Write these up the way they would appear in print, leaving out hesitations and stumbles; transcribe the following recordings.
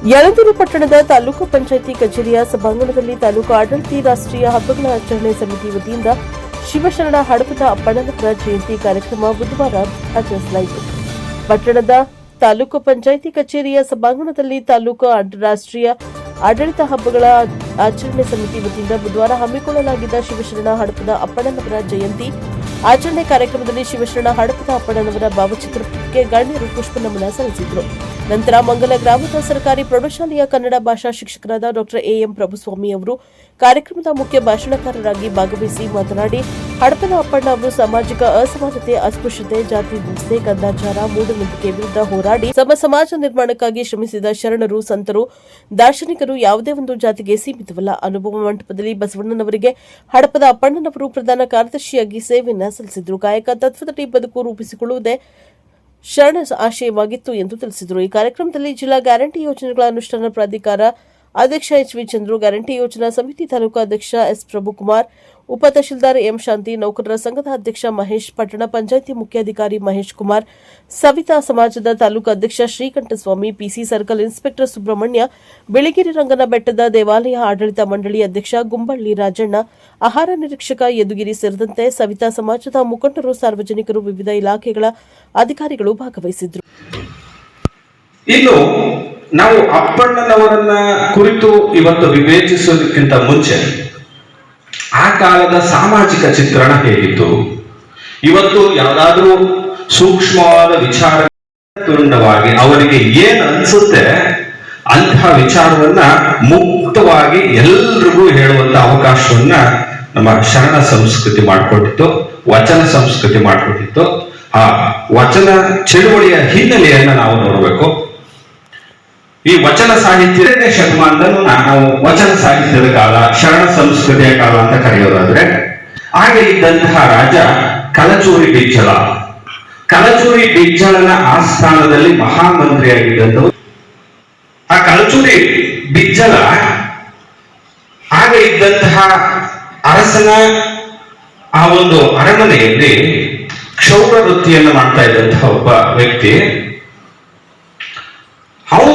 ಯಳಂದೂರು ಪಟ್ಟಣದ ತಾಲೂಕು ಪಂಚಾಯಿತಿ ಕಚೇರಿಯ ಸಭಾಂಗಣದಲ್ಲಿ ತಾಲೂಕು ಆಡಳಿತ ರಾಷ್ಟ್ರೀಯ ಹಬ್ಬಗಳ ಆಚರಣೆ ಸಮಿತಿ ವತಿಯಿಂದ ಶಿವಶರಣ ಹಡಪದ ಅಪ್ಪಣ್ಣನವರ ಜಯಂತಿ ಕಾರ್ಯಕ್ರಮ ಬುಧವಾರ ಆಚರಿಸಲಾಯಿತು. ಪಟ್ಟಣದ ತಾಲೂಕು ಪಂಚಾಯಿತಿ ಕಚೇರಿಯ ಸಭಾಂಗಣದಲ್ಲಿ ತಾಲೂಕು ರಾಷ್ಟ್ರೀಯ ಆಡಳಿತ ಹಬ್ಬಗಳ ಆಚರಣೆ ಸಮಿತಿ ವತಿಯಿಂದ ಬುಧವಾರ ಹಮ್ಮಿಕೊಳ್ಳಲಾಗಿದ್ದ ಶಿವಶರಣ ಹಡಪದ ಅಪ್ಪಣ್ಣನವರ ಜಯಂತಿ ಆಚರಣೆ ಕಾರ್ಯಕ್ರಮದಲ್ಲಿ ಶಿವಶರಣ ಹಡಪದ ಅಪ್ಪಣ್ಣನವರ ಭಾವಚಿತ್ರಕ್ಕೆ ಗಣ್ಯರು ಪುಷ್ಪನಮನ ಸಲ್ಲಿಸಿದರು. ನಂತರ ಮಂಗಲ ಗ್ರಾಮದ ಸರ್ಕಾರಿ ಪ್ರೌಢಶಾಲೆಯ ಕನ್ನಡ ಭಾಷಾ ಶಿಕ್ಷಕರಾದ ಡಾ ಎಂ ಪ್ರಭುಸ್ವಾಮಿ ಅವರು ಕಾರ್ಯಕ್ರಮದ ಮುಖ್ಯ ಭಾಷಣಕಾರರಾಗಿ ಭಾಗವಹಿಸಿ ಮಾತನಾಡಿ, ಹಡಪದ ಅಪ್ಪಣ್ಣ ಅವರು ಸಾಮಾಜಿಕ ಅಸಮಾನತೆ, ಅಸ್ಪೃಶ್ಯತೆ, ಜಾತಿ ಹಿಂಸೆ, ಕಂದಾಚಾರ, ಮೂಢನಂಬಿಕೆ ವಿರುದ್ಧ ಹೋರಾಡಿ ಸಮಾಜ ನಿರ್ಮಾಣಕ್ಕಾಗಿ ಶ್ರಮಿಸಿದ ಶರಣರು, ಸಂತರು, ದಾರ್ಶನಿಕರು. ಯಾವುದೇ ಒಂದು ಜಾತಿಗೆ ಸೀಮಿತವಲ್ಲ. ಅನುಭವ ಮಂಟಪದಲ್ಲಿ ಬಸವಣ್ಣನವರಿಗೆ ಹಡಪದ ಅಪ್ಪಣ್ಣನವರು ಪ್ರಧಾನ ಕಾರ್ಯದರ್ಶಿಯಾಗಿ ಸೇವೆಯನ್ನು ಸಲ್ಲಿಸಿದರು. ಕಾಯಕ ತತ್ವದಡಿ ಬದುಕು ರೂಪಿಸಿಕೊಳ್ಳುವುದೇ ಶರಣ ಆಶಯವಾಗಿತ್ತು ಎಂದು ತಿಳಿಸಿದರು. ಈ ಕಾರ್ಯಕ್ರಮದಲ್ಲಿ ಜಿಲ್ಲಾ ಗ್ಯಾರಂಟಿ ಯೋಜನೆಗಳ ಅನುಷ್ಠಾನ ಪ್ರಾಧಿಕಾರ ಅಧ್ಯಕ್ಷ ಎಚ್ ವಿ ಚಂದ್ರು, ಗ್ಯಾರಂಟಿ ಯೋಜನಾ ಸಮಿತಿ ತಾಲೂಕು ಅಧ್ಯಕ್ಷ ಎಸ್ ಪ್ರಭುಕುಮಾರ್, ಉಪ ತಹಶೀಲ್ದಾರ್ ಎಂ ಶಾಂತಿ, ನೌಕರರ ಸಂಘದ ಅಧ್ಯಕ್ಷ ಮಹೇಶ್, ಪಟ್ಟಣ ಪಂಚಾಯಿತಿ ಮುಖ್ಯಾಧಿಕಾರಿ ಮಹೇಶ್ ಕುಮಾರ್, ಸವಿತಾ ಸಮಾಜದ ತಾಲೂಕು ಅಧ್ಯಕ್ಷ Srikantaswamy, PC circle inspector Subrahmanya, Biligiri ರಂಗನ ಬೆಟ್ಟದ ದೇವಾಲಯ ಆಡಳಿತ ಮಂಡಳಿ ಅಧ್ಯಕ್ಷ ಗುಂಬಳ್ಳಿ ರಾಜಣ್ಣ, ಆಹಾರ ನಿರೀಕ್ಷಕ ಯದುಗಿರಿ ಸೇರಿದಂತೆ ಸವಿತಾ ಸಮಾಜದ ಮುಖಂಡರು, ಸಾರ್ವಜನಿಕರು, ವಿವಿಧ ಇಲಾಖೆಗಳ ಅಧಿಕಾರಿಗಳು ಭಾಗವಹಿಸಿದ್ದರು. ಇನ್ನು ನಾವು ಅಪ್ಪಣ್ಣನವರನ್ನ ಕುರಿತು ಇವತ್ತು ವಿವೇಚಿಸೋದಕ್ಕಿಂತ ಮುಂಚೆ ಆ ಕಾಲದ ಸಾಮಾಜಿಕ ಚಿತ್ರಣ ಹೇಗಿತ್ತು, ಇವತ್ತು ಯಾವುದಾದ್ರೂ ಸೂಕ್ಷ್ಮವಾದ ವಿಚಾರ ತುಂಡವಾಗಿ ಅವರಿಗೆ ಏನ್ ಅನ್ಸುತ್ತೆ ಅಂತಹ ವಿಚಾರವನ್ನ ಮುಕ್ತವಾಗಿ ಎಲ್ರಿಗೂ ಹೇಳುವಂತ ಅವಕಾಶವನ್ನ ನಮ್ಮ ಶರಣ ಸಂಸ್ಕೃತಿ ಮಾಡಿಕೊಟ್ಟಿತ್ತು, ವಚನ ಸಂಸ್ಕೃತಿ ಮಾಡಿಕೊಟ್ಟಿತ್ತು. ಆ ವಚನ ಚಳುವಳಿಯ ಹಿನ್ನೆಲೆಯನ್ನ ನಾವು ನೋಡಬೇಕು. ಈ ವಚನ ಸಾಹಿತ್ಯ 2ನೇ ಶತಮಾನದನ್ನು ನಾವು ವಚನ ಸಾಹಿತ್ಯದ ಕಾಲ, ಶರಣ ಸಂಸ್ಕೃತಿಯ ಕಾಲ ಅಂತ ಕರೆಯೋದಾದ್ರೆ, ಹಾಗೆ ಇದ್ದಂತಹ ರಾಜ ಕಲಚೂರಿ ಬಿಜ್ಜಳ. ಕಲಚೂರಿ ಬಿಜ್ಜಳನ ಆಸ್ಥಾನದಲ್ಲಿ ಮಹಾಮಂತ್ರಿಯಾಗಿದ್ದಂಥವು ಆ ಕಲಚೂರಿ ಬಿಜ್ಜಳ ಹಾಗೆ ಇದ್ದಂತಹ ಅರಸನ ಆ ಒಂದು ಅರಮನೆಯಲ್ಲಿ ಕ್ಷೌರ ವೃತ್ತಿಯನ್ನು ಮಾಡ್ತಾ ಇದ್ದಂತಹ ಒಬ್ಬ ವ್ಯಕ್ತಿ. ಅವನು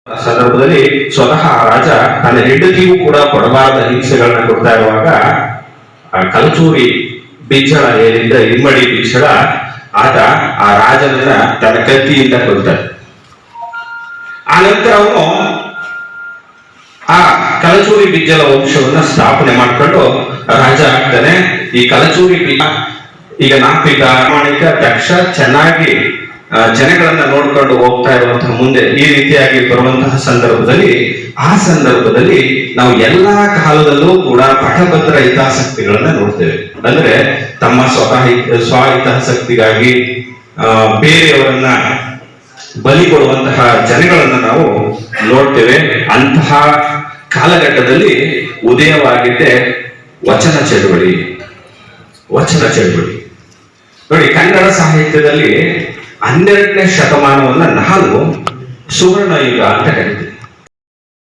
ಸಂದರ್ಭದಲ್ಲಿ ಸ್ವತಃ ರಾಜ ತನ್ನ ಹೆಂಡತಿಗೂ ಕೂಡ ಕೊಡಬಾರದ ಹಿಂಸೆಗಳನ್ನ ಕೊಡ್ತಾ ಇರುವಾಗ ಕಲಚೂರಿ ಬಿಜ್ಜಳ ಏನಿದ್ದ ಇಮ್ಮಡಿ ಬಿಜ್ಜಳ ಆತ ಆ ರಾಜನನ್ನ ತನ್ನ ಕತ್ತಿಯಿಂದ ಕೊಡ್ತಾನೆ. ಆ ನಂತರ ಅವನು ಆ ಕಲಚೂರಿ ಬಿಜ್ಜಳ ವಂಶವನ್ನ ಸ್ಥಾಪನೆ ಮಾಡ್ಕೊಂಡು ರಾಜ ಆಗ್ತಾನೆ. ಈ ಕಲಚೂರಿ ಈಗ ನಾಪಿತ, ಪ್ರಾಮಾಣಿಕ, ದಕ್ಷ, ಚೆನ್ನಾಗಿ ಜನಗಳನ್ನ ನೋಡ್ಕೊಂಡು ಹೋಗ್ತಾ ಇರುವಂತಹ ಮುಂದೆ ಈ ರೀತಿಯಾಗಿ ಬರುವಂತಹ ಸಂದರ್ಭದಲ್ಲಿ ನಾವು ಎಲ್ಲಾ ಕಾಲದಲ್ಲೂ ಕೂಡ ಪಟಭದ್ರ ಹಿತಾಸಕ್ತಿಗಳನ್ನ ನೋಡ್ತೇವೆ. ಅಂದ್ರೆ ತಮ್ಮ ಸ್ವ ಹಿತಾಸಕ್ತಿಗಾಗಿ ಬೇರೆಯವರನ್ನ ಬಲಿ ಕೊಡುವಂತಹ ಜನಗಳನ್ನ ನಾವು ನೋಡ್ತೇವೆ. ಅಂತಹ ಕಾಲಘಟ್ಟದಲ್ಲಿ ಉದಯವಾಗಿದ್ದೆ ವಚನ ಚಳುವಳಿ. ನೋಡಿ, ಕನ್ನಡ ಸಾಹಿತ್ಯದಲ್ಲಿ 12ನೇ ಶತಮಾನವನ್ನ ನಾವು ಸುವರ್ಣ ಯುಗ ಅಂತ ಕರಿತೀವಿ.